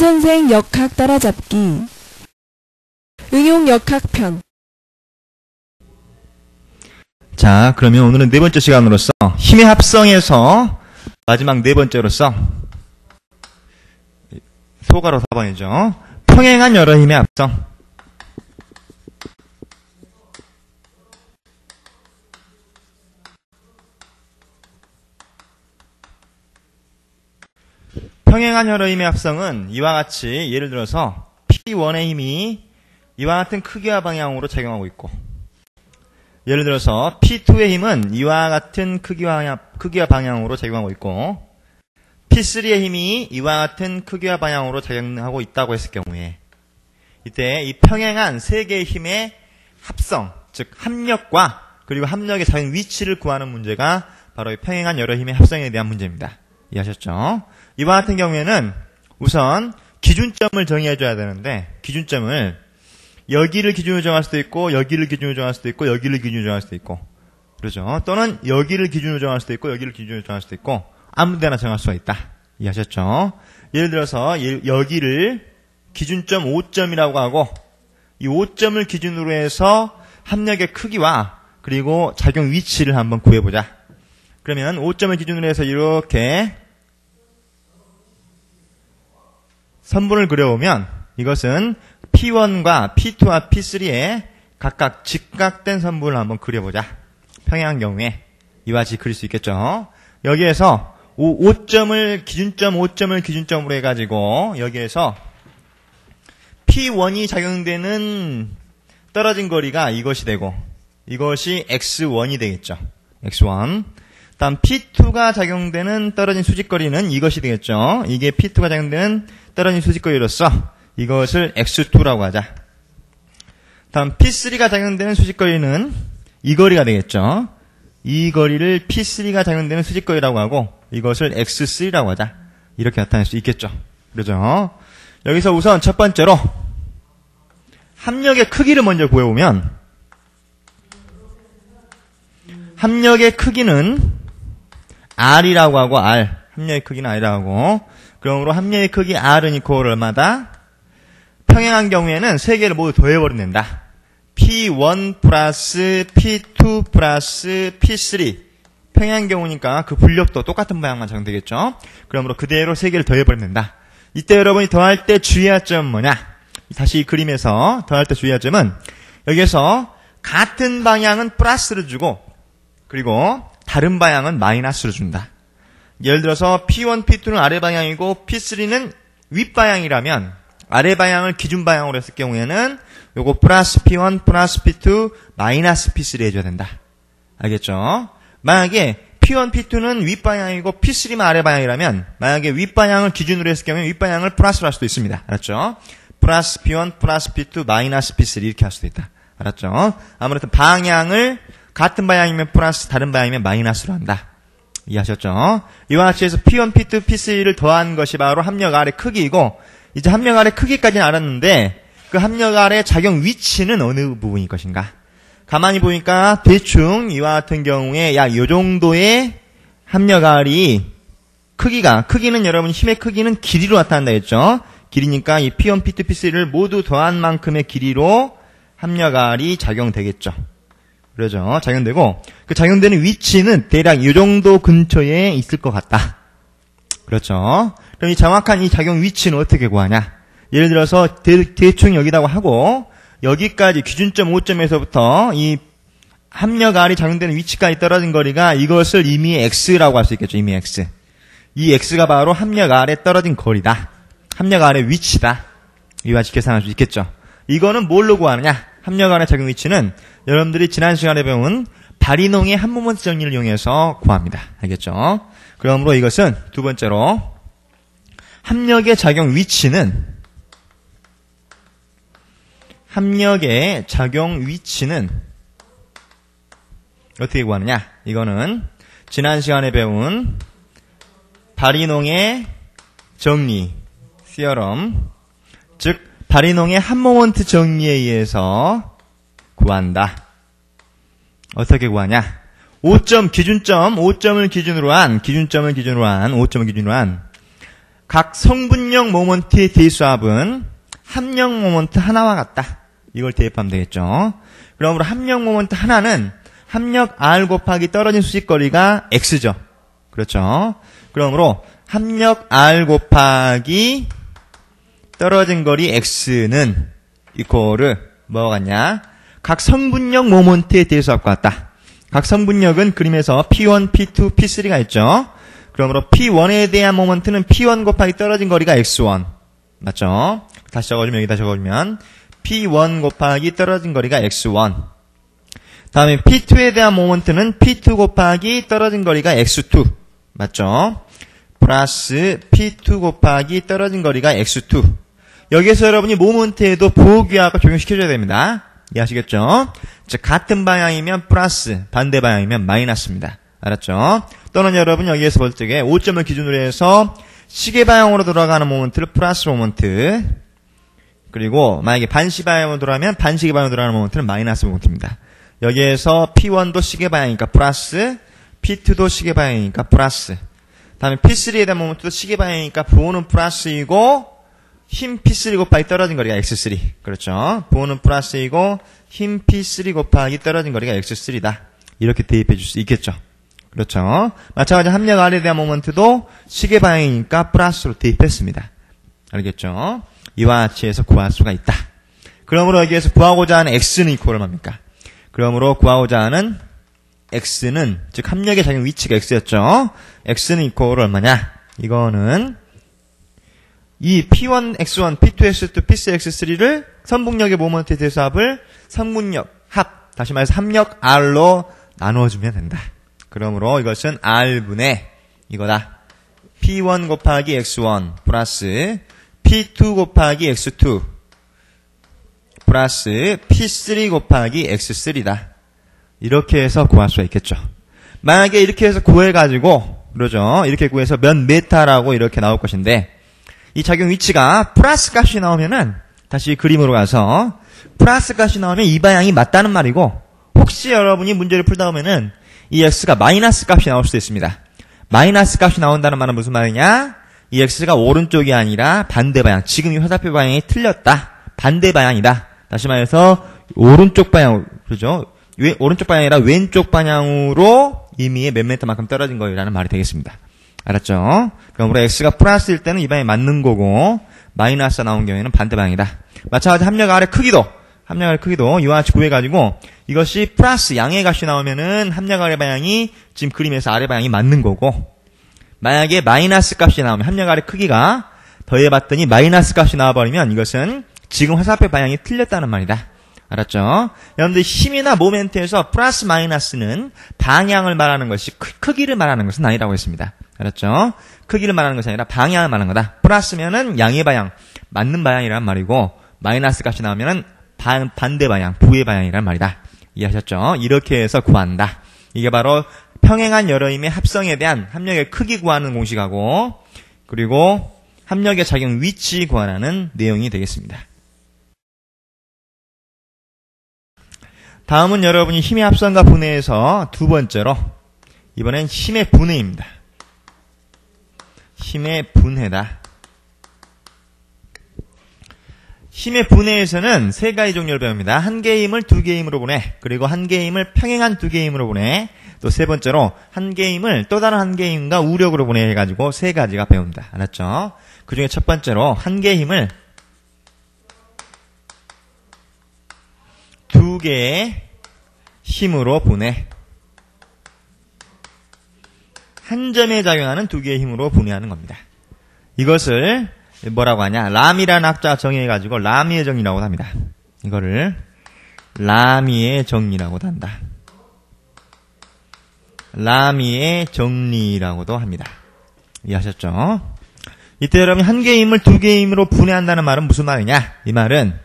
김선생 역학 따라잡기 응용 역학편. 자, 그러면 오늘은 네 번째 시간으로서 힘의 합성에서 마지막 네 번째로서 소가로 4번이죠. 평행한 여러 힘의 합성. 평행한 여러 힘의 합성은 이와 같이 예를 들어서 P1의 힘이 이와 같은 크기와 방향으로 작용하고 있고, 예를 들어서 P2의 힘은 이와 같은 크기와 방향으로 작용하고 있고, P3의 힘이 이와 같은 크기와 방향으로 작용하고 있다고 했을 경우에, 이때 이 평행한 세 개의 힘의 합성, 즉 합력과 그리고 합력의 작용 위치를 구하는 문제가 바로 이 평행한 여러 힘의 합성에 대한 문제입니다. 이해하셨죠? 이와 같은 경우에는 우선 기준점을 정의해줘야 되는데, 기준점을 여기를 기준으로 정할 수도 있고, 여기를 기준으로 정할 수도 있고, 여기를 기준으로 정할 수도 있고, 그렇죠? 또는 여기를 기준으로 정할 수도 있고, 여기를 기준으로 정할 수도 있고, 아무 데나 정할 수가 있다. 이해하셨죠? 예를 들어서 여기를 기준점 5점이라고 하고, 이 5점을 기준으로 해서 합력의 크기와 그리고 작용 위치를 한번 구해보자. 그러면 5점을 기준으로 해서 이렇게 선분을 그려오면 이것은 P1과 P2와 P3의 각각 직각된 선분을 한번 그려보자. 평행한 경우에 이와 같이 그릴 수 있겠죠. 여기에서 5점을 기준점으로 해가지고 여기에서 P1이 작용되는 떨어진 거리가 이것이 되고, 이것이 X1이 되겠죠. X1. 다음 P2가 작용되는 떨어진 수직거리는 이것이 되겠죠. 이게 P2가 작용되는 떨어진 수직거리로서 이것을 X2라고 하자. 다음 P3가 작용되는 수직거리는 이 거리가 되겠죠. 이 거리를 P3가 작용되는 수직거리라고 하고 이것을 X3라고 하자. 이렇게 나타낼 수 있겠죠. 그렇죠? 여기서 우선 첫 번째로 합력의 크기를 먼저 구해보면, 합력의 크기는 R이라고 하고, R. 합력의 크기는 R이라고 하고, 그러므로 합력의 크기 R은 이퀄 얼마다? 평행한 경우에는 세 개를 모두 더해버리면 된다. P1 플러스 P2 플러스 P3. 평행한 경우니까 그 분력도 똑같은 방향만 적용되겠죠. 그러므로 그대로 세 개를 더해버리면 된다. 이때 여러분이 더할 때 주의할 점은 뭐냐? 다시 이 그림에서 더할 때 주의할 점은, 여기에서 같은 방향은 플러스를 주고 그리고 다른 방향은 마이너스를 준다. 예를 들어서 P1, P2는 아래 방향이고 P3는 윗 방향이라면 아래 방향을 기준 방향으로 했을 경우에는 요거 플러스 P1, 플러스 P2, 마이너스 P3 해줘야 된다. 알겠죠? 만약에 P1, P2는 윗 방향이고 P3만 아래 방향이라면 만약에 윗 방향을 기준으로 했을 경우에 윗 방향을 플러스로 할 수도 있습니다. 알았죠? 플러스 P1, 플러스 P2, 마이너스 P3 이렇게 할 수도 있다. 알았죠? 아무래도 방향을 같은 방향이면 플러스, 다른 방향이면 마이너스로 한다. 이해하셨죠? 이와 같이 해서 P1, P2, P3를 더한 것이 바로 합력 R의 크기이고, 이제 합력 R의 크기까지는 알았는데 그 합력 R의 작용 위치는 어느 부분일 것인가? 가만히 보니까 대충 이와 같은 경우에 약 이 정도의 합력 R이 크기는 여러분 힘의 크기는 길이로 나타난다 했죠? 길이니까 이 P1, P2, P3를 모두 더한 만큼의 길이로 합력 R이 작용되겠죠. 그러죠. 작용되고 그 작용되는 위치는 대략 이 정도 근처에 있을 것 같다. 그렇죠. 그럼 이 정확한 이 작용 위치는 어떻게 구하냐? 예를 들어서 대충 여기다고 하고 여기까지 기준점 5점에서부터 이 합력 R이 작용되는 위치까지 떨어진 거리가 이것을 이미 X라고 할 수 있겠죠. 이미 X. 이 X가 바로 합력 R에 떨어진 거리다. 합력 R의 위치다. 이와 같이 계산할 수 있겠죠. 이거는 뭘로 구하느냐? 합력 R의 작용 위치는 여러분들이 지난 시간에 배운 바리농의 한 모먼트 정리를 이용해서 구합니다. 알겠죠? 그러므로 이것은 두 번째로 합력의 작용 위치는 어떻게 구하느냐? 이거는 지난 시간에 배운 바리농의 정리, 시어럼, 즉 바리농의 한 모먼트 정리에 의해서 구한다. 어떻게 구하냐? 5점 기준점, 5점을 기준으로 한 각 성분력 모먼트의 대수합은 합력 모먼트 하나와 같다. 이걸 대입하면 되겠죠. 그러므로 합력 모먼트 하나는 합력 R 곱하기 떨어진 수직거리가 X죠. 그렇죠. 그러므로 합력 R 곱하기 떨어진 거리 X는 이코르 뭐가 같냐? 각 성분력 모먼트의 대수합과 같다. 각 성분력은 그림에서 P1, P2, P3가 있죠. 그러므로 P1에 대한 모먼트는 P1 곱하기 떨어진 거리가 X1. 맞죠? 다시 적어주면 여기다 적어주면 P1 곱하기 떨어진 거리가 X1. 다음에 P2에 대한 모먼트는 P2 곱하기 떨어진 거리가 X2. 맞죠? 플러스 P2 곱하기 떨어진 거리가 X2. 여기에서 여러분이 모먼트에도 보호규약을 적용시켜줘야 됩니다. 이해하시겠죠? 즉 같은 방향이면 플러스, 반대 방향이면 마이너스입니다. 알았죠? 또는 여러분 여기에서 볼 적에 5점을 기준으로 해서 시계 방향으로 돌아가는 모먼트를 플러스 모먼트, 그리고 만약에 반시 방향으로 돌아가면 반시계 방향으로 돌아가는 모먼트는 마이너스 모먼트입니다. 여기에서 P1도 시계 방향이니까 플러스, P2도 시계 방향이니까 플러스, 다음에 P3에 대한 모먼트도 시계 방향이니까 부호는 플러스이고 힘 P3 곱하기 떨어진 거리가 X3. 그렇죠. 부호는 플러스이고 힘 P3 곱하기 떨어진 거리가 X3다. 이렇게 대입해 줄 수 있겠죠. 그렇죠. 마찬가지로 합력 R에 대한 모먼트도 시계 방향이니까 플러스로 대입했습니다. 알겠죠? 이와 같이 해서 구할 수가 있다. 그러므로 여기에서 구하고자 하는 X는 이코를 뭡니까? 그러므로 구하고자 하는 X는, 즉 합력의 작용 위치가 X였죠. X는 이코를 얼마냐? 이거는 이 P1, X1, P2, X2, P3, X3를 선분력의 모먼트의 대수합을 선분력, 합, 다시 말해서 합력 R로 나누어주면 된다. 그러므로 이것은 R분의 이거다. P1 곱하기 X1 플러스 P2 곱하기 X2 플러스 P3 곱하기 X3다. 이렇게 해서 구할 수가 있겠죠. 만약에 이렇게 해서 구해가지고, 그러죠. 이렇게 구해서 몇 메타라고 이렇게 나올 것인데, 이 작용 위치가 플러스 값이 나오면은 다시 그림으로 가서 플러스 값이 나오면 이 방향이 맞다는 말이고, 혹시 여러분이 문제를 풀다 보면은 이 x가 마이너스 값이 나올 수도 있습니다. 마이너스 값이 나온다는 말은 무슨 말이냐? 이 x가 오른쪽이 아니라 반대 방향, 지금 이 화살표 방향이 틀렸다. 반대 방향이다. 다시 말해서 오른쪽 방향, 그렇죠? 오른쪽 방향이 아니라 왼쪽 방향으로 이미 몇 메터만큼 떨어진 거라는 말이 되겠습니다. 알았죠? 그러므로 x가 플러스일 때는 이 방향이 맞는 거고, 마이너스가 나온 경우에는 반대 방향이다. 마찬가지로 합력 R의 크기도 이와 같이 구해가지고 이것이 플러스 양의 값이 나오면은 합력 R의 방향이 지금 그림에서 R의 방향이 맞는 거고, 만약에 마이너스 값이 나오면 합력 R의 크기가 더해봤더니 마이너스 값이 나와버리면 이것은 지금 화살표 방향이 틀렸다는 말이다. 알았죠? 여러분들 힘이나 모멘트에서 플러스 마이너스는 방향을 말하는 것이 크기를 말하는 것은 아니라고 했습니다. 알았죠? 크기를 말하는 것이 아니라 방향을 말하는 거다. 플러스면은 양의 방향, 맞는 방향이란 말이고, 마이너스 값이 나오면은 반대 방향, 부의 방향이란 말이다. 이해하셨죠? 이렇게 해서 구한다. 이게 바로 평행한 여러 힘의 합성에 대한 합력의 크기 구하는 공식하고, 그리고 합력의 작용 위치 구하라는 내용이 되겠습니다. 다음은 여러분이 힘의 합성과 분해에서 두 번째로, 이번엔 힘의 분해입니다. 힘의 분해다. 힘의 분해에서는 세 가지 종류를 배웁니다. 한 개의 힘을 두 개의 힘으로 분해, 그리고 한 개의 힘을 평행한 두 개의 힘으로 분해, 또 세 번째로 한 개의 힘을 또 다른 한 개의 힘과 우력으로 분해해가지고 세 가지가 배웁니다. 알았죠? 그 중에 첫 번째로 한 개의 힘을 두 개의 힘으로 분해, 한 점에 작용하는 두 개의 힘으로 분해하는 겁니다. 이것을 뭐라고 하냐? 라미라는 학자가 정의해가지고 라미의 정리라고 합니다. 이거를 라미의 정리라고도 한다. 라미의 정리라고도 합니다. 이해하셨죠? 이때 여러분 한 개의 힘을 두 개의 힘으로 분해한다는 말은 무슨 말이냐? 이 말은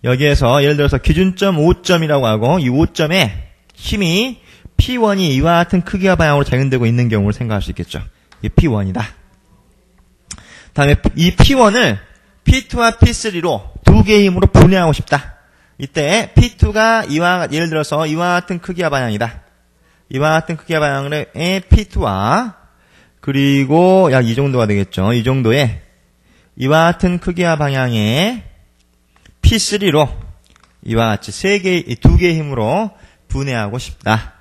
여기에서 예를 들어서 기준점 5점이라고 하고, 이 5점에 힘이 P1이 이와 같은 크기와 방향으로 작용되고 있는 경우를 생각할 수 있겠죠. 이게 P1이다. 다음에 이 P1을 P2와 P3로 두 개의 힘으로 분해하고 싶다. 이때 P2가 예를 들어서 이와 같은 크기와 방향이다. 이와 같은 크기와 방향의 P2와 그리고 약 이 정도가 되겠죠. 이 정도에 이와 같은 크기와 방향의 P3로 이와 같이 두 개의 힘으로 분해하고 싶다.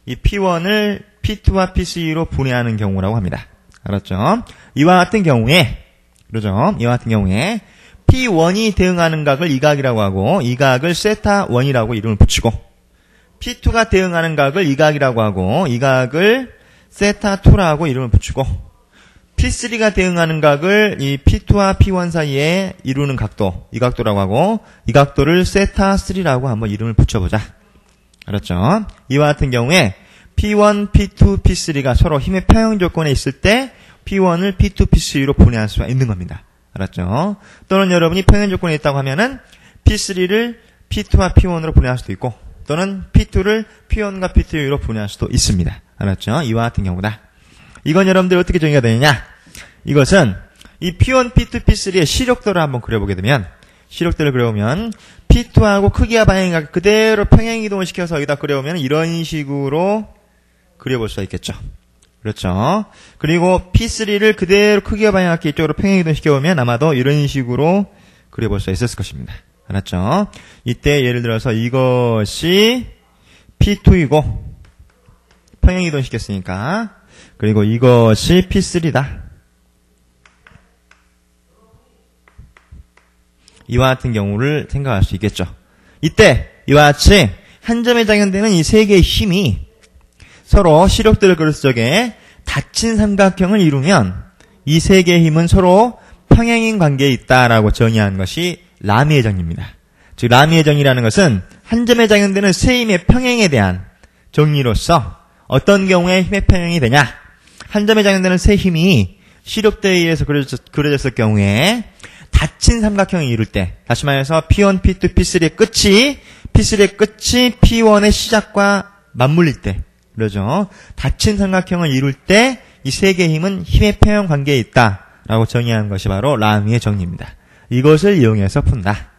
이 P1을 P2와 P3로 분해하는 경우라고 합니다. 알았죠? 이와 같은 경우에, 그러죠? 이와 같은 경우에 P1이 대응하는 각을 이 각이라고 하고 이 각을 세타1이라고 이름을 붙이고 P2가 대응하는 각을 이 각이라고 하고 이 각을 세타2라고 이름을 붙이고 P3가 대응하는 각을 이 P2와 P1 사이에 이루는 각도, 이 각도라고 하고 이 각도를 세타3라고 한번 이름을 붙여보자. 알았죠? 이와 같은 경우에 P1, P2, P3가 서로 힘의 평형 조건에 있을 때 P1을 P2, P3로 분해할 수가 있는 겁니다. 알았죠? 또는 여러분이 평형 조건에 있다고 하면은 P3를 P2와 P1으로 분해할 수도 있고 또는 P2를 P1과 P2로 분해할 수도 있습니다. 알았죠? 이와 같은 경우다. 이건 여러분들 어떻게 정의가 되느냐? 이것은 이 P1, P2, P3의 시력도를 한번 그려보게 되면 시력도를 그려보면 P2하고 크기와 방향이 그대로 평행 이동을 시켜서 여기다 그려보면 이런 식으로 그려볼 수가 있겠죠. 그렇죠. 그리고 P3를 그대로 크기와 방향 이쪽으로 평행 이동 시켜보면 아마도 이런 식으로 그려볼 수가 있었을 것입니다. 알았죠? 이때 예를 들어서 이것이 P2이고 평행 이동 시켰으니까 그리고 이것이 P3다. 이와 같은 경우를 생각할 수 있겠죠. 이때 이와 같이 한 점에 작용되는 이 세 개의 힘이 서로 시력들을 그렸을 적에 닫힌 삼각형을 이루면 이 세 개의 힘은 서로 평행인 관계에 있다라고 정의한 것이 라미의 정의입니다. 즉 라미의 정의라는 것은 한 점에 작용되는 세 힘의 평행에 대한 정의로서 어떤 경우에 힘의 평행이 되냐? 한 점에 작용되는 세 힘이 시력대에 의해서 그려졌을 경우에 닫힌 삼각형을 이룰 때, 다시 말해서 P1, P2, P3의 끝이 P1의 시작과 맞물릴 때, 그러죠. 닫힌 삼각형을 이룰 때 이 세 개의 힘은 힘의 평형 관계에 있다라고 정의하는 것이 바로 라미의 정리입니다. 이것을 이용해서 푼다.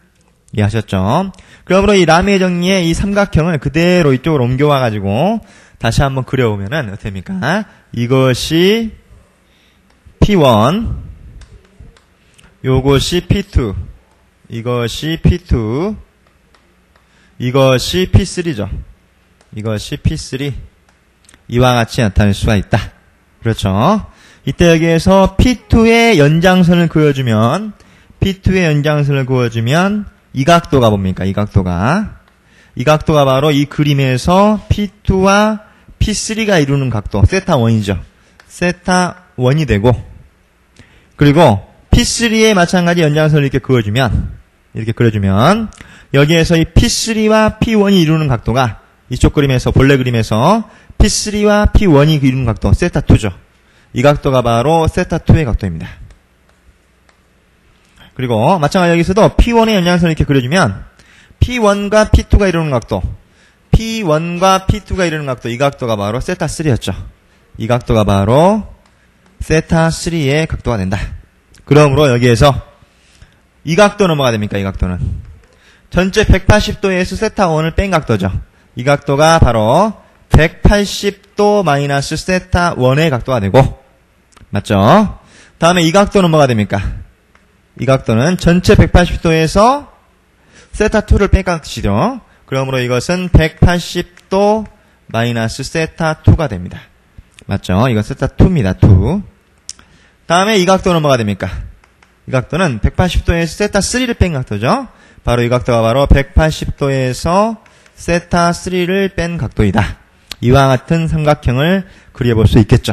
이해하셨죠? 그러므로 이 라미의 정리의 이 삼각형을 그대로 이쪽으로 옮겨와가지고 다시 한번 그려보면은 어떻게 됩니까? 이것이 P1, 요것이 P2, 이것이 P2, 이것이 P3죠. 이것이 P3. 이와 같이 나타낼 수가 있다. 그렇죠. 이때 여기에서 P2의 연장선을 그어주면 이 각도가 뭡니까? 이 각도가 바로 이 그림에서 P2와 P3가 이루는 각도, 세타1이죠. 세타1이 되고, 그리고 P3에 마찬가지 연장선을 이렇게 그려주면, 여기에서 이 P3와 P1이 이루는 각도가 이쪽 그림에서, 본래 그림에서 P3와 P1이 이루는 각도, 세타2죠. 이 각도가 바로 세타2의 각도입니다. 그리고 마찬가지 여기서도 P1의 연장선을 이렇게 그려주면 P1과 P2가 이루는 각도, P1과 P2가 이루는 각도, 이 각도가 바로 세타3였죠. 이 각도가 바로 세타3의 각도가 된다. 그러므로 여기에서 이 각도는 뭐가 됩니까? 이 각도는 전체 180도에서 세타1을 뺀 각도죠. 이 각도가 바로 180도 마이너스 세타1의 각도가 되고, 맞죠? 다음에 이 각도는 뭐가 됩니까? 이 각도는 전체 180도에서 세타2를 뺀 각도죠. 그러므로 이것은 180도 마이너스 세타2가 됩니다. 맞죠? 이건 세타2입니다. 2. 다음에 이 각도는 뭐가 됩니까? 이 각도는 180도에서 세타3를 뺀 각도죠. 바로 이 각도가 바로 180도에서 세타3를 뺀 각도이다. 이와 같은 삼각형을 그려볼 수 있겠죠.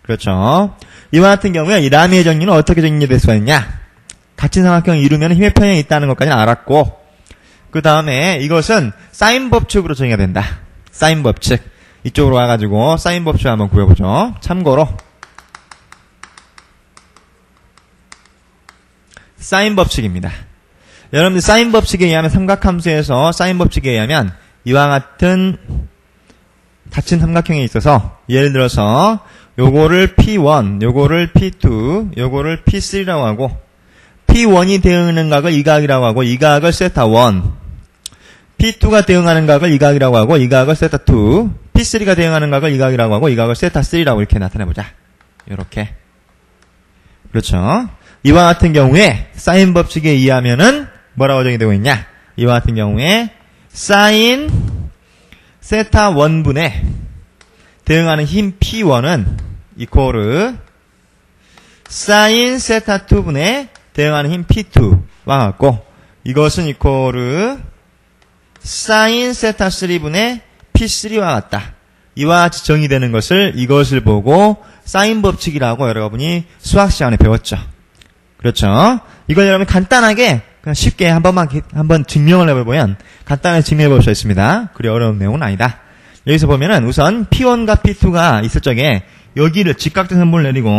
그렇죠. 이와 같은 경우에 이 라미의 정리는 어떻게 정리될 수가 있냐? 닫힌 삼각형을 이루면 힘의 평형이 있다는 것까지는 알았고, 그 다음에 이것은 사인 법칙으로 정의가 된다. 사인 법칙. 이쪽으로 와가지고 사인 법칙을 한번 구해보죠. 참고로 사인 법칙입니다. 여러분들 사인 법칙에 의하면, 삼각함수에서 사인 법칙에 의하면 이와 같은 닫힌 삼각형에 있어서 예를 들어서 요거를 P1, 요거를 P2, 요거를 P3라고 하고 P1이 대응하는 각을 이 각이라고 하고 이 각을 세타1, P2가 대응하는 각을 이 각이라고 하고 이 각을 세타2, P3가 대응하는 각을 이 각이라고 하고 이 각을 세타3라고 이렇게 나타내보자. 이렇게. 그렇죠. 이와 같은 경우에 사인 법칙에 의하면은 뭐라고 정의되고 있냐? 이와 같은 경우에 사인 세타 원분에 대응하는 힘 P1은 이코르 사인 세타 2분에 대응하는 힘 P2와 같고 이것은 이코르 사인 세타 3분의 P3와 같다. 이와 같이 정의되는 것을 이것을 보고 사인 법칙이라고 여러분이 수학 시간에 배웠죠. 그렇죠. 이걸 여러분 간단하게 그냥 쉽게 한번 증명을 해보면 간단하게 증명해 볼 수 있습니다. 그리 어려운 내용은 아니다. 여기서 보면은 우선 P1과 P2가 있을 적에 여기를 직각된 선분을 내리고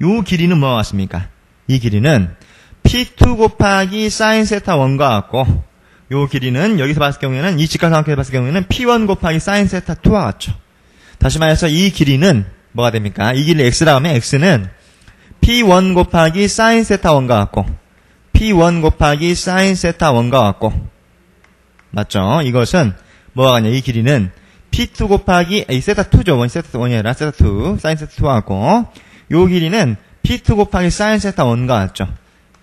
요 길이는 뭐가 같습니까? 이 길이는 P2 곱하기 사인 세타 1과 같고 요 길이는 여기서 봤을 경우에는 이 직각삼각형에서 봤을 경우에는 P1 곱하기 사인 세타 2와 같죠. 다시 말해서 이 길이는 뭐가 됩니까? 이 길이 x라고 하면 x는 P1 곱하기 사인 세타 1과 같고 P1 곱하기 사인 세타 1과 같고 맞죠? 이것은 뭐가 같냐? 이 길이는 P2 곱하기 세타 2죠. 원 세타 1이 아니라 세타 2 사인 세타 2와 같고 요 길이는 P2 곱하기 사인 세타 1과 같죠.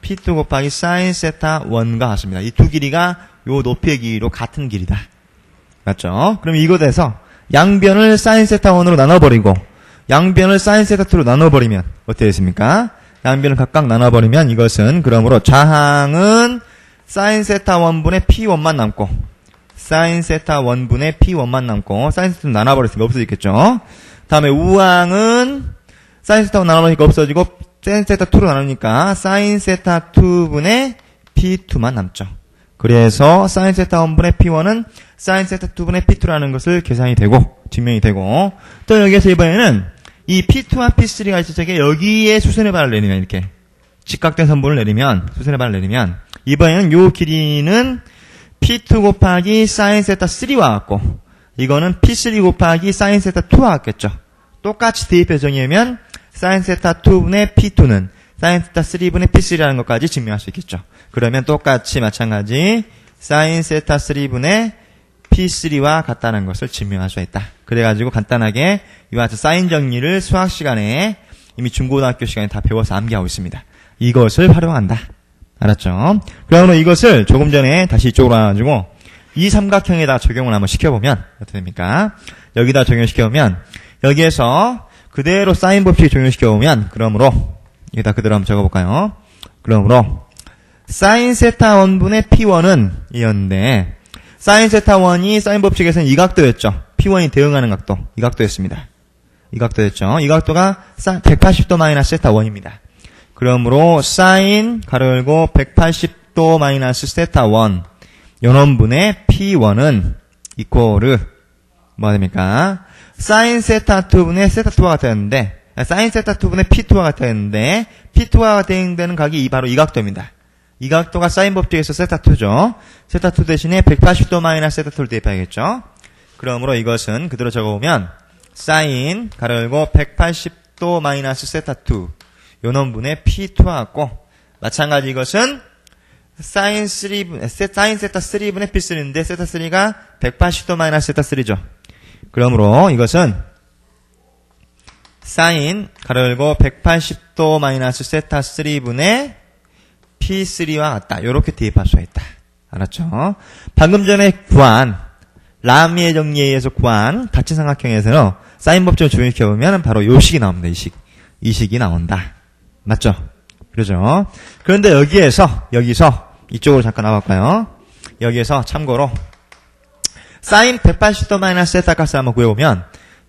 P2 곱하기 사인 세타 1과 같습니다. 이 두 길이가 요 높이의 길이로 같은 길이다. 맞죠? 그럼 이곳에서 양변을 사인 세타 1으로 나눠버리고 양변을 사인 세타 2로 나눠버리면 어떻게 됐습니까? 양변을 각각 나눠버리면 이것은 그러므로 좌항은 사인 세타 1분의 P1만 남고 사인 세타 1분의 P1만 남고 사인 세타 2는 나눠버렸으니까 없어지겠죠. 다음에 우항은 사인 세타 1 나눠버리니까 없어지고 사인 세타 2로 나누니까 사인 세타 2분의 P2만 남죠. 그래서 사인 세타 1분의 P1은 사인 세타 2분의 P2라는 것을 계산이 되고 증명이 되고 또 여기에서 이번에는 이 P2와 P3가 있을 적에 여기에 수선의 발을 내리면 이렇게 직각된 선분을 내리면 수선의 발을 내리면 이번에는 요 길이는 P2 곱하기 사인 세타 3와 같고 이거는 P3 곱하기 사인 세타 2와 같겠죠. 똑같이 대입해서 정의하면 사인 세타 2분의 P2는 사인 세타 3분의 P3라는 것까지 증명할 수 있겠죠. 그러면 똑같이 마찬가지 사인 세타 3분의 P3와 같다는 것을 증명할 수 있다. 그래가지고 간단하게 이와 같은 사인 정리를 수학 시간에 이미 중고등학교 시간에 다 배워서 암기하고 있습니다. 이것을 활용한다. 알았죠? 그러므로 이것을 조금 전에 다시 이쪽으로 와가지고 이 삼각형에다 적용을 한번 시켜보면 어떻게 됩니까? 여기다 적용시켜보면 여기에서 그대로 사인 법칙 적용시켜보면 그러므로 여기다 그대로 한번 적어볼까요? 그러므로 사인 세타 1분의 P1은 이었는데 사인 세타 1이 사인 법칙에서는 이 각도였죠. P1이 대응하는 각도. 이 각도였습니다. 이 각도였죠. 이 각도가 180도 마이너스 세타 1입니다. 그러므로 사인 가로 열고 180도 마이너스 세타 1 연원분의 P1은 이코르 뭐가 됩니까? 사인 세타 2분의 세타 2와 같았는데 사인 세타 2분의 P2와 같았는데 P2와 대응되는 각이 바로 이 각도입니다. 이 각도가 사인 법칙에서 세타 2죠. 세타 2 대신에 180도 마이너스 세타 2를 대입하겠죠. 그러므로 이것은 그대로 적어보면 사인 가로 열고 180도 마이너스 세타 2 요놈분의 P2와 같고 마찬가지 이것은 사인 세타 3분의 P3인데 세타 3가 180도 마이너스 세타 3죠. 그러므로 이것은 사인 가로 열고 180도 마이너스 세타 3분의 P3와 같다. 이렇게 대입할 수가 있다. 알았죠? 방금 전에 구한 라미의 정리에 의해서 구한 닫힌 삼각형에서는 사인 법칙을 적용시켜보면 바로 요 식이 나옵니다. 이 식이 나온다. 맞죠? 그러죠? 그런데 여기서 이쪽으로 잠깐 나갈까요? 여기에서 참고로 사인 180도 마이너스 세타 값을 한번 구해보면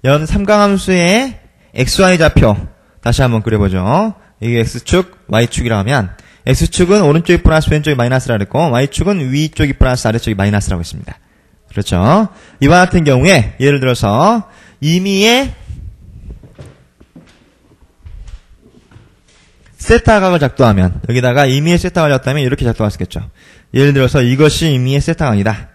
연 삼각함수의 XY 좌표 다시 한번 그려보죠. 이게 X축, Y축이라 하면 X축은 오른쪽이 플러스 왼쪽이 마이너스라 그랬고 Y축은 위쪽이 플러스 아래쪽이 마이너스라고 했습니다. 그렇죠? 이와 같은 경우에 예를 들어서 임의의 세타각을 작도하면 여기다가 임의의 세타각을 작도하면 이렇게 작동할 수 있겠죠. 예를 들어서 이것이 임의의 세타각이다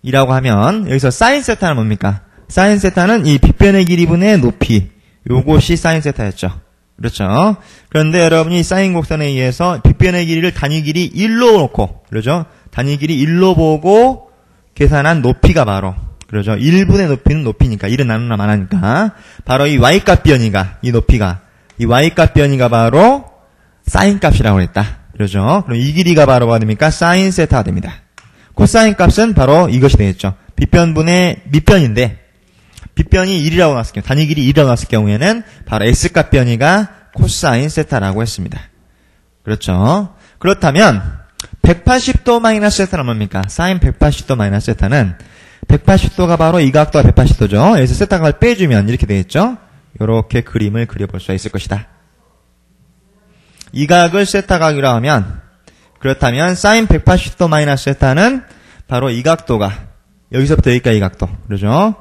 이라고 하면 여기서 사인 세타는 뭡니까? 사인 세타는 이 빗변의 길이분의 높이 요것이 사인 세타였죠. 그렇죠. 그런데 여러분이 사인 곡선에 의해서 빗변의 길이를 단위 길이 1로 놓고 그러죠. 단위 길이 1로 보고 계산한 높이가 바로 그러죠. 1분의 높이는 높이니까 1은 나누나 많으니까 바로 이 y값 변이가 이 높이가 이 y값 변이가 바로 사인 값이라고 그랬다. 그러죠? 그럼 이 길이가 바로 뭐가 됩니까? 사인 세타가 됩니다. 코사인 값은 바로 이것이 되겠죠. 빗변분의 밑변인데 빗변이 1이라고 나왔을 경우, 단위 길이 1이라고 나왔을 경우에는 바로 x값 변이가 코사인 세타라고 했습니다. 그렇죠? 그렇다면 180도 마이너스 세타는 뭡니까? 사인 180도 마이너스 세타는 180도가 바로 이 각도가 180도죠. 여기서 세타각을 빼주면 이렇게 되겠죠? 이렇게 그림을 그려볼 수가 있을 것이다. 이 각을 세타각이라고 하면 그렇다면 사인 180도 마이너스 세타는 바로 이 각도가 여기서부터 여기까지 이 각도. 그러죠?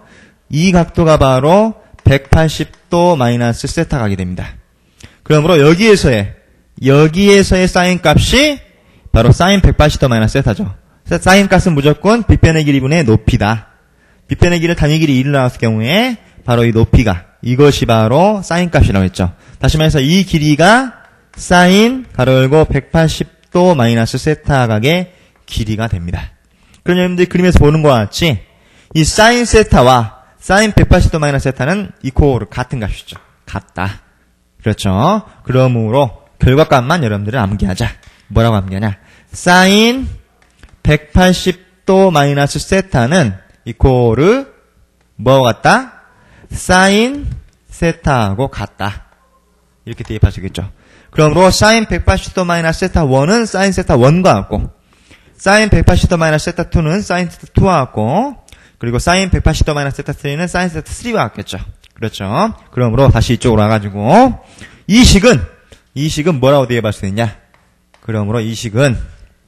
이 각도가 바로 180도 마이너스 세타각이 됩니다. 그러므로 여기에서의 사인 값이 바로 사인 180도 마이너스 세타죠. 사인 값은 무조건 빗변의 길이분의 높이다. 빗변의 길이 단위 길이 1을 나왔을 경우에 바로 이 높이가 이것이 바로 사인 값이라고 했죠. 다시 말해서 이 길이가 사인 가로 열고 180도 마이너스 세타각의 길이가 됩니다. 그럼 여러분들 그림에서 보는 것과 같이 이 사인 세타와 사인 180도 마이너스 세타는 이코르 같은 값이죠. 같다. 그렇죠. 그러므로 결과값만 여러분들은 암기하자. 뭐라고 암기하냐? 사인 180도 마이너스 세타는 이코르 뭐와 같다? 사인 세타하고 같다. 이렇게 대입할 수 있겠죠. 그러므로 사인 180도 마이너스 세타 1은 사인 세타 1과 같고 사인 180도 마이너스 세타 2는 사인 세타 2와 같고 그리고 사인 180도 마이너스 세타 3는 사인 세타 3와 같겠죠. 그렇죠. 그러므로 다시 이쪽으로 와가지고 이 식은 뭐라고 대입할 수 있냐? 그러므로 이 식은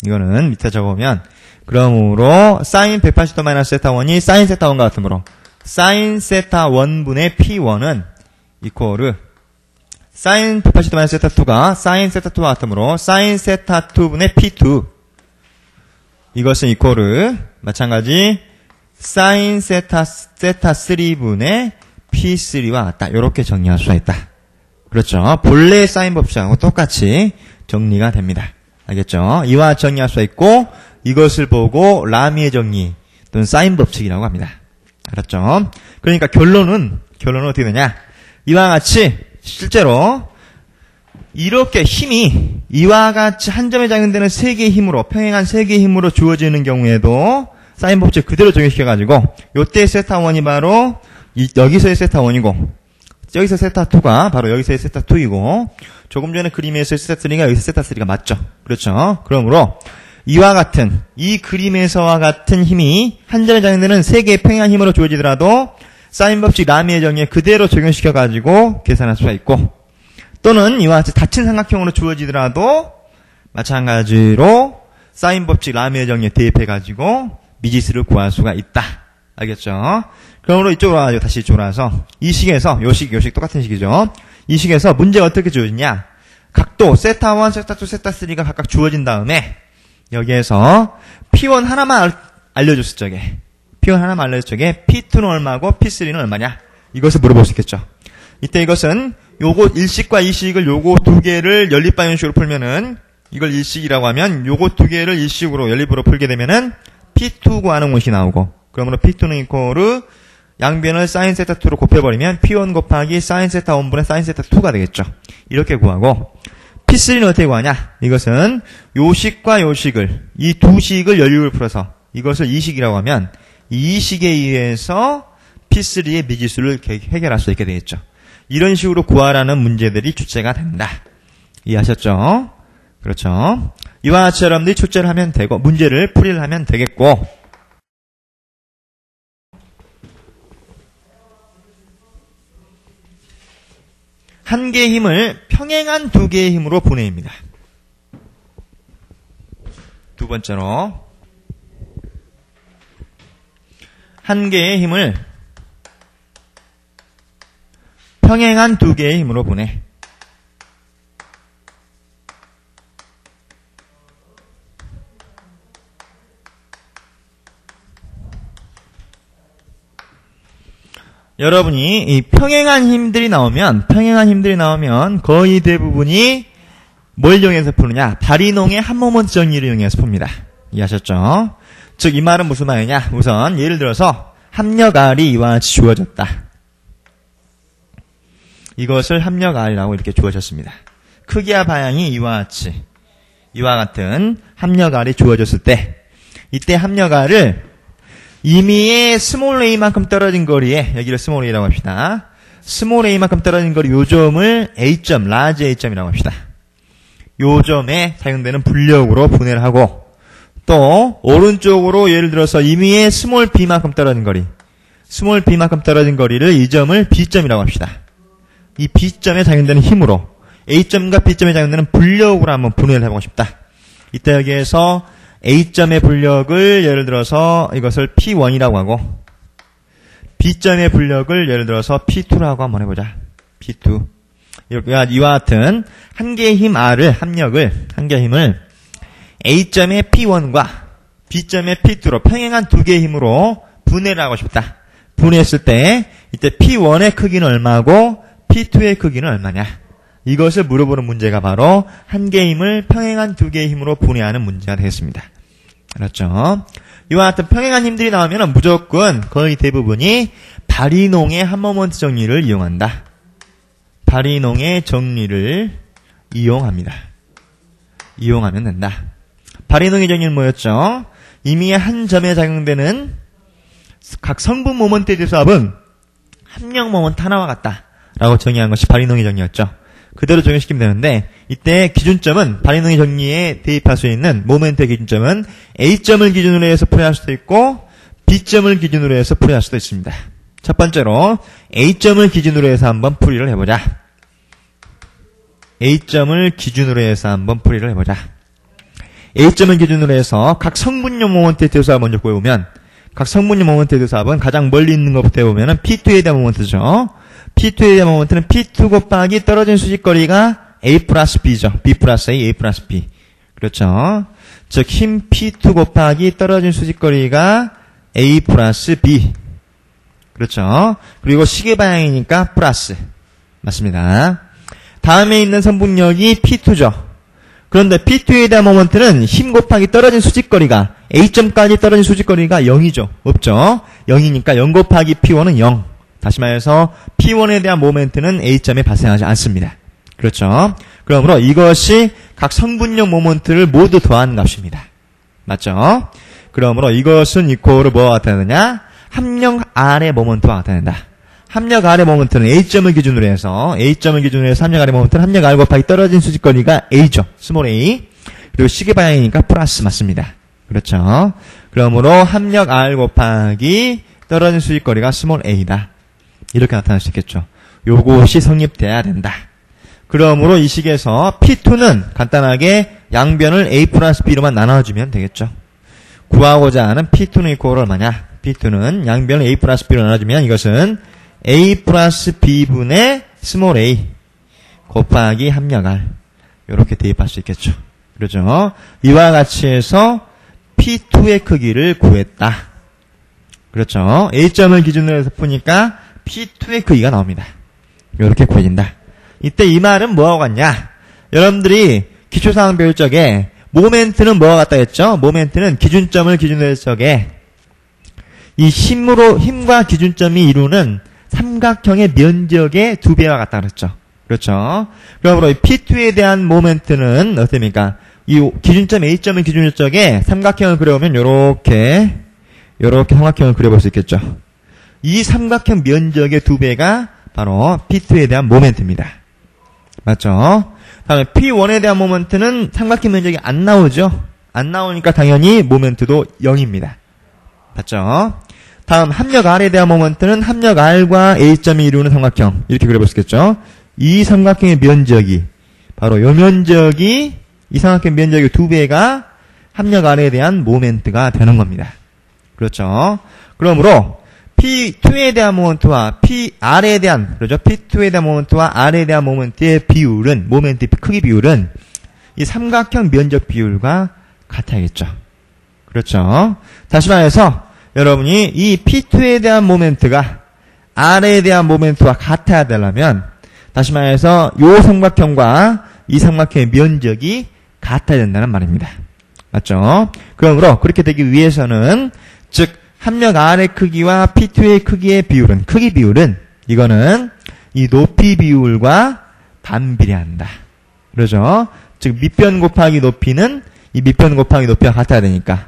이거는 밑에 적어보면 그러므로 사인 180도 마이너스 세타 1이 사인 세타 1과 같으므로 사인 세타 1분의 P1은 이코르 사인 180도 마이너스 세타 2가 사인 세타 2와 같으므로 사인 세타 2분의 P2 이것은 이코르 마찬가지 사인 세타 3분의 P3와 같다. 이렇게 정리할 수가 있다. 그렇죠. 본래의 사인 법칙하고 똑같이 정리가 됩니다. 알겠죠? 이와 정리할 수가 있고 이것을 보고 라미의 정리 또는 사인 법칙이라고 합니다. 알았죠? 그러니까 결론은 어떻게 되냐? 이와 같이 실제로 이렇게 힘이 이와 같이 한 점에 작용되는 세 개의 힘으로 평행한 세 개의 힘으로 주어지는 경우에도 사인 법칙 그대로 적용시켜가지고 요때 세타 1이 바로 여기서의 세타 1이고 여기서 세타 2가 바로 여기서의 세타 2이고 조금 전에 그림에서의 세타 3가 여기서 세타 3가 맞죠? 그렇죠? 그러므로 이와 같은 이 그림에서와 같은 힘이 한 점에 작용되는 세 개의 평행한 힘으로 주어지더라도 사인 법칙 라미의 정리에 그대로 적용시켜가지고 계산할 수가 있고 또는 이와 같이 닫힌 삼각형으로 주어지더라도 마찬가지로 사인 법칙 라미의 정리에 대입해가지고 미지수를 구할 수가 있다. 알겠죠? 그러므로 이쪽으로 와가지고 다시 이쪽으로 와서 이 식에서 요식 똑같은 식이죠. 이 식에서 문제가 어떻게 주어지냐? 각도 세타 1, 세타 2, 세타 3가 각각 주어진 다음에 여기에서 P1 하나만 알려줬을 적에 P1 하나만 알려줬을 적에 P2는 얼마고 P3는 얼마냐? 이것을 물어볼 수 있겠죠. 이때 이것은 요거 1식과 2식을 요거 두 개를 연립방정식으로 풀면은 이걸 1식이라고 하면 요거 두 개를 1식으로 연립으로 풀게 되면은 P2 구하는 것이 나오고 그러므로 P2는 이코르 양변을 사인 세타 2로 곱해버리면 P1 곱하기 사인 세타 1분의 사인 세타 2가 되겠죠. 이렇게 구하고 P3는 어떻게 구하냐? 이것은 요식과 요식을 이 두 식을 연립을 풀어서 이것을 2식이라고 하면 이 식에 의해서 P3의 미지수를 해결할 수 있게 되겠죠. 이런 식으로 구하라는 문제들이 출제가 된다. 이해하셨죠? 그렇죠. 이와 같이 여러분들이 출제를 하면 되고 문제를 풀이를 하면 되겠고 한 개의 힘을 평행한 두 개의 힘으로 분해입니다. 두 번째로 한 개의 힘을 평행한 두 개의 힘으로 분해. 여러분이 이 평행한 힘들이 나오면 거의 대부분이 뭘 이용해서 푸느냐? 발인홍의 한 모먼트 정리를 이용해서 풉니다. 이해하셨죠? 즉 이 말은 무슨 말이냐? 우선 예를 들어서 합력R이 이와 같이 주어졌다. 이것을 합력 R이라고 이렇게 주어졌습니다. 크기와 방향이 이와 같은 합력 R이 주어졌을 때 이때 합력 R을 임의의 스몰 a만큼 떨어진 거리에 여기를 스몰 a라고 합시다. 스몰 a만큼 떨어진 거리 요점을 A점, 라지 A점이라고 합시다. 요점에 사용되는 분력으로 분해를 하고 또 오른쪽으로 예를 들어서 임의의 스몰 b만큼 떨어진 거리 스몰 b만큼 떨어진 거리를 이 점을 B점이라고 합시다. 이 B점에 작용되는 힘으로 A점과 B점에 작용되는 분력으로 한번 분해를 해보고 싶다. 이때 여기에서 A점의 분력을 예를 들어서 이것을 P1이라고 하고 B점의 분력을 예를 들어서 P2라고 한번 해보자. P2. 이와 같은 한 개의 힘 R을, 한 개의 힘을 A점의 P1과 B점의 P2로 평행한 두 개의 힘으로 분해를 하고 싶다. 분해했을 때 이때 P1의 크기는 얼마고 P2의 크기는 얼마냐. 이것을 물어보는 문제가 바로 한 개의 힘을 평행한 두 개의 힘으로 분해하는 문제가 되겠습니다. 그렇죠? 이와 같은 평행한 힘들이 나오면 무조건 거의 대부분이 바리농의 한 모먼트 정리를 이용한다. 바리농의 정리를 이용합니다. 이용하면 된다. 바리농의 정리는 뭐였죠? 이미 한 점에 작용되는 각 성분 모먼트에 대해서 합은 합력 모먼트 하나와 같다. 라고 정의한 것이 바리농의 정리였죠. 그대로 적용시키면 되는데 이때 기준점은 바리농의 정리에 대입할 수 있는 모멘트의 기준점은 A점을 기준으로 해서 풀이할 수도 있고 B점을 기준으로 해서 풀이할 수도 있습니다. 첫 번째로 A점을 기준으로 해서 한번 풀이를 해보자. A점을 기준으로 해서 한번 풀이를 해보자. A점을 기준으로 해서 각 성분용 모멘트의 대소합 먼저 구해보면 각 성분용 모멘트의 대소합은 가장 멀리 있는 것부터 해보면 P2에 대한 모멘트죠. P2에 대한 모멘트는 P2 곱하기 떨어진 수직거리가 A 플러스 B죠. B 플러스 A, A 플러스 B. 그렇죠. 즉, 힘 P2 곱하기 떨어진 수직거리가 A 플러스 B. 그렇죠. 그리고 시계 방향이니까 플러스. 맞습니다. 다음에 있는 선분력이 P2죠. 그런데 P2에 대한 모멘트는 힘 곱하기 떨어진 수직거리가 A점까지 떨어진 수직거리가 0이죠. 없죠. 0이니까 0 곱하기 P1은 0. 다시 말해서 P1에 대한 모멘트는 A점에 발생하지 않습니다. 그렇죠. 그러므로 이것이 각 성분력 모멘트를 모두 더한 값입니다. 맞죠? 그러므로 이것은 이코를 뭐와 같아야 되느냐? 합력 R의 모멘트와 같아야 된다. 합력 R의 모멘트는 A점을 기준으로 해서 합력 R의 모멘트는 합력 R 곱하기 떨어진 수직거리가 A죠. 스몰 a. 그리고 시계 방향이니까 플러스 맞습니다. 그렇죠. 그러므로 합력 R 곱하기 떨어진 수직거리가 스몰 a다. 이렇게 나타날 수 있겠죠. 요것이 성립돼야 된다. 그러므로 이 식에서 P2는 간단하게 양변을 A 플러스 B로만 나눠주면 되겠죠. 구하고자 하는 P2는 이코를 얼마냐? P2는 양변을 A 플러스 B로 나눠주면 이것은 A 플러스 B분의 스몰 a 곱하기 합력 R. 이렇게 대입할 수 있겠죠. 그렇죠. 이와 같이 해서 P2의 크기를 구했다. 그렇죠. A점을 기준으로 해서 푸니까 P2의 크기가 나옵니다. 이렇게 구해진다. 이때 이 말은 뭐하고 같냐? 여러분들이 기초상황 배울 적에 모멘트는 뭐와 같다 했죠? 모멘트는 기준점을 기준으로 할 적에 이 힘과 기준점이 이루는 삼각형의 면적의 2배와 같다 그랬죠. 그렇죠. 그러므로 이 P2에 대한 모멘트는 어떻습니까? 이 기준점 A점을 기준으로 할 적에 삼각형을 그려보면 요렇게 삼각형을 그려볼 수 있겠죠. 이 삼각형 면적의 2배가 바로 P2에 대한 모멘트입니다. 맞죠? 다음에 P1에 대한 모멘트는 삼각형 면적이 안 나오죠? 안 나오니까 당연히 모멘트도 0입니다. 맞죠? 다음 합력 R에 대한 모멘트는 합력 R과 A점이 이루는 삼각형. 이렇게 그려볼 수 있겠죠? 이 삼각형의 면적이 바로 요 면적이 이 삼각형 면적의 2배가 합력 R에 대한 모멘트가 되는 겁니다. 그렇죠? 그러므로 P2에 대한 모멘트와 R에 대한, 그렇죠? P2에 대한 모멘트와 R에 대한 모멘트의 비율은, 모멘트 크기 비율은 이 삼각형 면적 비율과 같아야겠죠. 그렇죠? 다시 말해서 여러분이 이 P2에 대한 모멘트가 R에 대한 모멘트와 같아야 되려면 다시 말해서 이 삼각형과 이 삼각형의 면적이 같아야 된다는 말입니다. 맞죠? 그러므로 그렇게 되기 위해서는 즉 합력 R의 크기와 P2의 크기의 비율은, 크기 비율은 이거는 이 높이 비율과 반비례한다. 그러죠? 즉 밑변 곱하기 높이는 이 밑변 곱하기 높이가 같아야 되니까.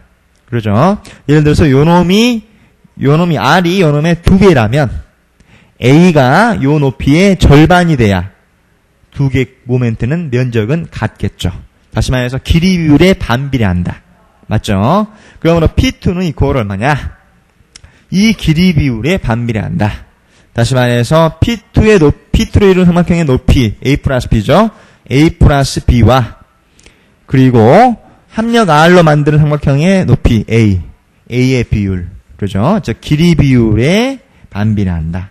그러죠? 예를 들어서 요놈이 R이 요놈의 2배라면 A가 요 높이의 절반이 돼야 두 개 모멘트는 면적은 같겠죠. 다시 말해서 길이 비율에 반비례한다. 맞죠? 그러므로 P2는 이퀄 얼마냐? 이 길이 비율에 반비례한다. 다시 말해서 P2로 이룬 삼각형의 높이 A 플러스 B죠. A 플러스 B와 그리고 합력 R로 만드는 삼각형의 높이 A의 비율. 그렇죠? 즉 길이 비율에 반비례한다.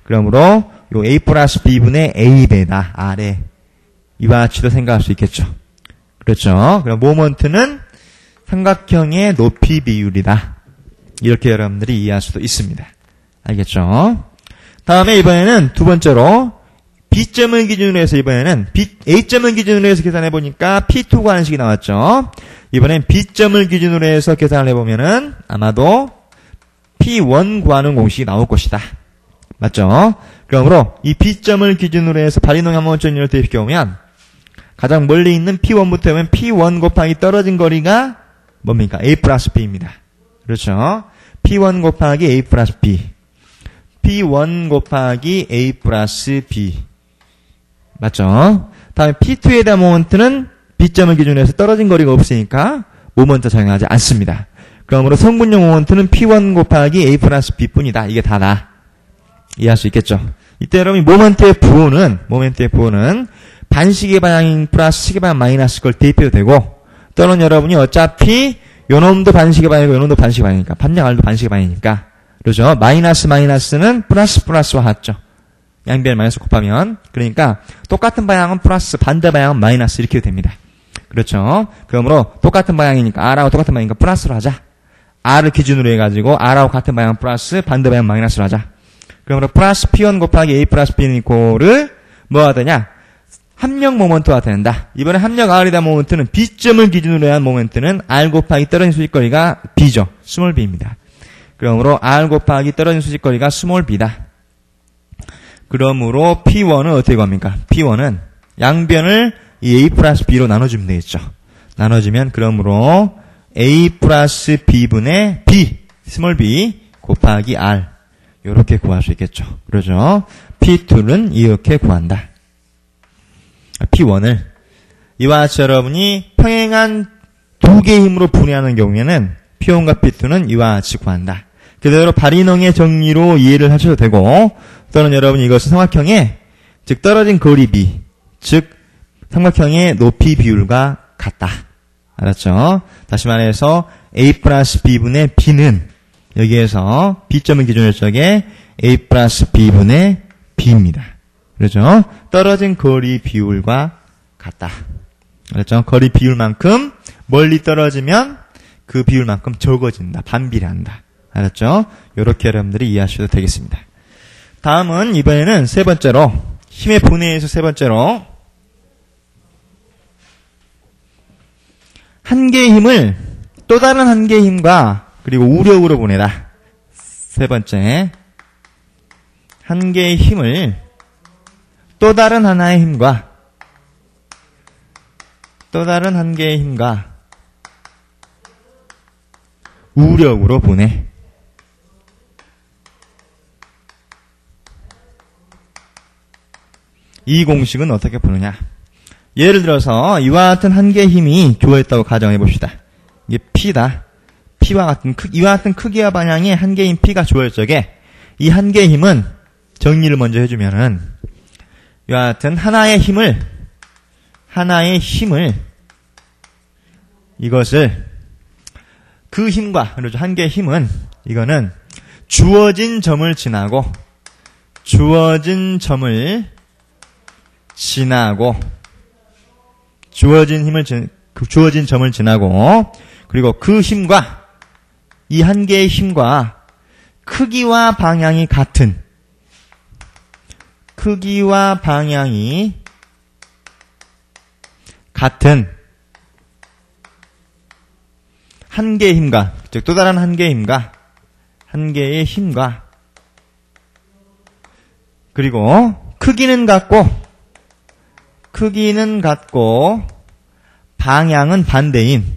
그러므로 요 A 플러스 B분의 A배다. R에. 이와 같이도 생각할 수 있겠죠. 그렇죠? 그럼 모먼트는 삼각형의 높이 비율이다. 이렇게 여러분들이 이해할 수도 있습니다. 알겠죠? 다음에 이번에는 두 번째로 B점을 기준으로 해서 이번에는 A점을 기준으로 해서 계산해 보니까 P2 구하는 식이 나왔죠. 이번엔 B점을 기준으로 해서 계산을 해보면은 아마도 P1 구하는 공식이 나올 것이다. 맞죠? 그러므로 이 B점을 기준으로 해서 바리농 함원점을 대입해보면 가장 멀리 있는 P1부터 하면 P1 곱하기 떨어진 거리가 뭡니까? A 플러스 B입니다. 그렇죠? P1 곱하기 A 플러스 B. P1 곱하기 A 플러스 B. 맞죠? 다음에 P2에 대한 모먼트는 B점을 기준으로 해서 떨어진 거리가 없으니까 모먼트 적용하지 않습니다. 그러므로 성분용 모먼트는 P1 곱하기 A 플러스 B 뿐이다. 이게 다다. 이해할 수 있겠죠? 이때 여러분이 모멘트의 부호는 반시계 방향인 플러스 시계 방향 마이너스 걸 대입해도 되고 또는 여러분이 어차피 요놈도 반시계 방향이고 요놈도 반시계 방향이니까 반장 R도 반시계 방향이니까 그렇죠? 마이너스는 플러스와 같죠? 양변 마이너스 곱하면 그러니까 똑같은 방향은 플러스 반대 방향은 마이너스 이렇게 됩니다. 그렇죠? 그러므로 똑같은 방향이니까 R하고 똑같은 방향이니까 플러스로 하자. R을 기준으로 해가지고 R하고 같은 방향 플러스 반대 방향 마이너스로 하자. 그러므로 플러스 P1 곱하기 A 플러스 B는 이퀄을 뭐가 되냐? 합력 모먼트가 된다. 이번에 합력 R에 대한 모먼트는 B점을 기준으로 한 모먼트는 R 곱하기 떨어진 수직거리가 B죠. 스몰 b입니다. 그러므로 R 곱하기 떨어진 수직거리가 스몰 b다. 그러므로 P1은 어떻게 구합니까? P1은 양변을 이 A 플러스 B로 나눠주면 되겠죠. 나눠주면 그러므로 A 플러스 B분의 B, 스몰 b 곱하기 R 이렇게 구할 수 있겠죠. 그러죠? P2는 이렇게 구한다. P1을 이와 같이 여러분이 평행한 두 개의 힘으로 분해하는 경우에는 P1과 P2는 이와 같이 구한다. 그대로 바리농의 정리로 이해를 하셔도 되고 또는 여러분이 이것은 삼각형의 즉 떨어진 거리 B 즉 삼각형의 높이 비율과 같다. 알았죠? 다시 말해서 A 플러스 B분의 B는 여기에서 B점을 기준으로 적에 A 플러스 B분의 B입니다. 그렇죠? 떨어진 거리 비율과 같다. 그렇죠? 거리 비율만큼 멀리 떨어지면 그 비율만큼 적어진다. 반비례한다. 알았죠? 이렇게 여러분들이 이해하셔도 되겠습니다. 다음은 이번에는 세 번째로 힘의 분해에서 세 번째로 한 개의 힘을 또 다른 한 개의 힘과 그리고 우력으로 보내다. 세 번째 한 개의 힘을 또 다른 하나의 힘과 또 다른 한 개의 힘과 우력으로 보내. 이 공식은 어떻게 푸느냐? 예를 들어서 이와 같은 한 개의 힘이 주어졌다고 가정해 봅시다. 이게 P다. P와 같은 이와 같은 크기와 방향의 한 개의 힘 P가 주어질 적에 이 한 개의 힘은 정리를 먼저 해주면은 이와 같은 하나의 힘을 이것을 그 힘과 그렇죠. 한 개의 힘은 이거는 주어진 점을 지나고 주어진 점을 지나고 그리고 그 힘과 이 한 개의 힘과 크기와 방향이 같은 한 개의 힘과 즉 또 다른 한 개의 힘과 그리고 크기는 같고 방향은 반대인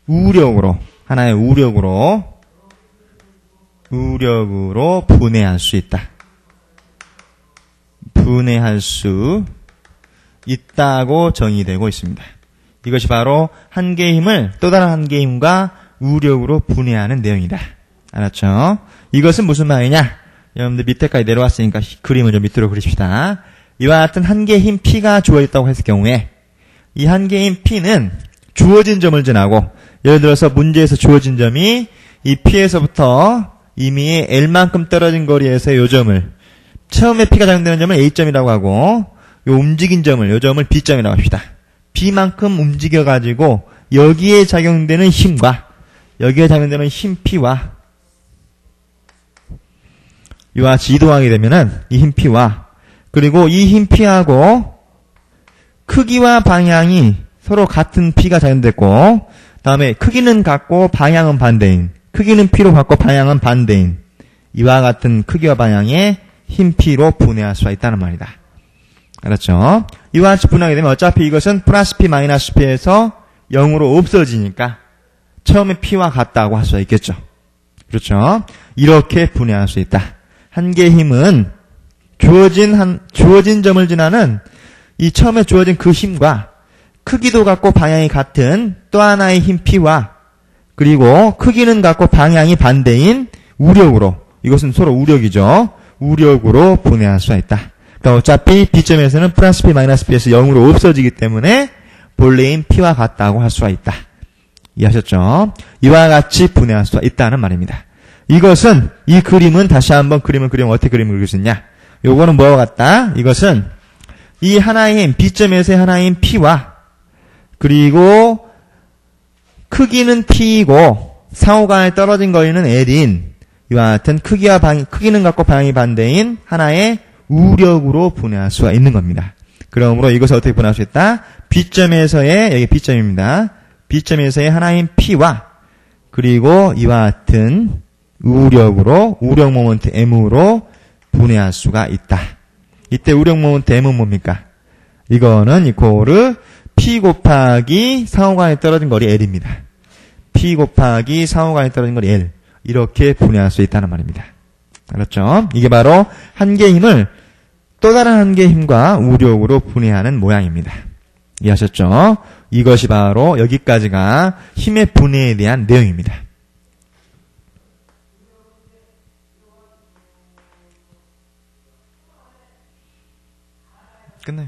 우력으로 하나의 우력으로 분해할 수 있다고 정의되고 있습니다. 이것이 바로 한 개의 힘을 또 다른 한 개의 힘과 우력으로 분해하는 내용이다. 알았죠? 이것은 무슨 말이냐? 여러분들 밑에까지 내려왔으니까 그림을 좀 밑으로 그립시다. 이와 같은 한 개의 힘 P가 주어졌다고 했을 경우에 이 한 개의 힘 P는 주어진 점을 지나고, 예를 들어서 문제에서 주어진 점이 이 P에서부터 이미 L만큼 떨어진 거리에서 요 점을, 처음에 P가 작용되는 점을 A점이라고 하고, 요 움직인 점을, 요 점을 B점이라고 합시다. B만큼 움직여가지고 여기에 작용되는 힘과 여기에 작용되는 힘 P와 이와 같이 이동하게 되면은 이 힘 P와, 그리고 이 힘 P하고 크기와 방향이 서로 같은 P가 작용됐고, 다음에 크기는 같고 방향은 반대인, 크기는 P로 같고 방향은 반대인 이와 같은 크기와 방향의 힘 P로 분해할 수가 있다는 말이다. 알았죠? 이와 같이 분해하게 되면 어차피 이것은 플러스 P 마이너스 P에서 0으로 없어지니까 처음에 P와 같다고 할 수가 있겠죠. 그렇죠? 이렇게 분해할 수 있다. 한 개의 힘은 주어진 점을 지나는 이 처음에 주어진 그 힘과 크기도 같고 방향이 같은 또 하나의 힘 P와, 그리고 크기는 같고 방향이 반대인 우력으로, 이것은 서로 우력이죠. 우력으로 분해할 수가 있다. 그러니까 어차피 B점에서는 플러스 P 마이너스 P에서 0으로 없어지기 때문에 본래인 P와 같다고 할 수가 있다. 이해하셨죠? 이와 같이 분해할 수가 있다는 말입니다. 이것은, 이 그림은 다시 한번 그림을 그리면 어떻게 그림을 그릴 수 있냐? 요거는 뭐와 같다? 이것은 이 하나의 힘, B점에서의 하나의 힘 P와, 그리고 크기는 P이고 상호간에 떨어진 거리는 L인 이와 같은 크기는 같고 방향이 반대인 하나의 우력으로 분해할 수가 있는 겁니다. 그러므로 이것을 어떻게 분해할 수 있다? B점에서의, 여기 B점입니다. B점에서의 하나인 P와, 그리고 이와 같은 우력 모멘트 M으로 분해할 수가 있다. 이때 우력 모멘트 M은 뭡니까? 이거는 이코르 P 곱하기 상호간에 떨어진 거리 L입니다. P 곱하기 상호간에 떨어진 거리 L. 이렇게 분해할 수 있다는 말입니다. 알았죠? 이게 바로 한 개의 힘을 또 다른 한 개의 힘과 우력으로 분해하는 모양입니다. 이해하셨죠? 이것이 바로 여기까지가 힘의 분해에 대한 내용입니다. 끝나요.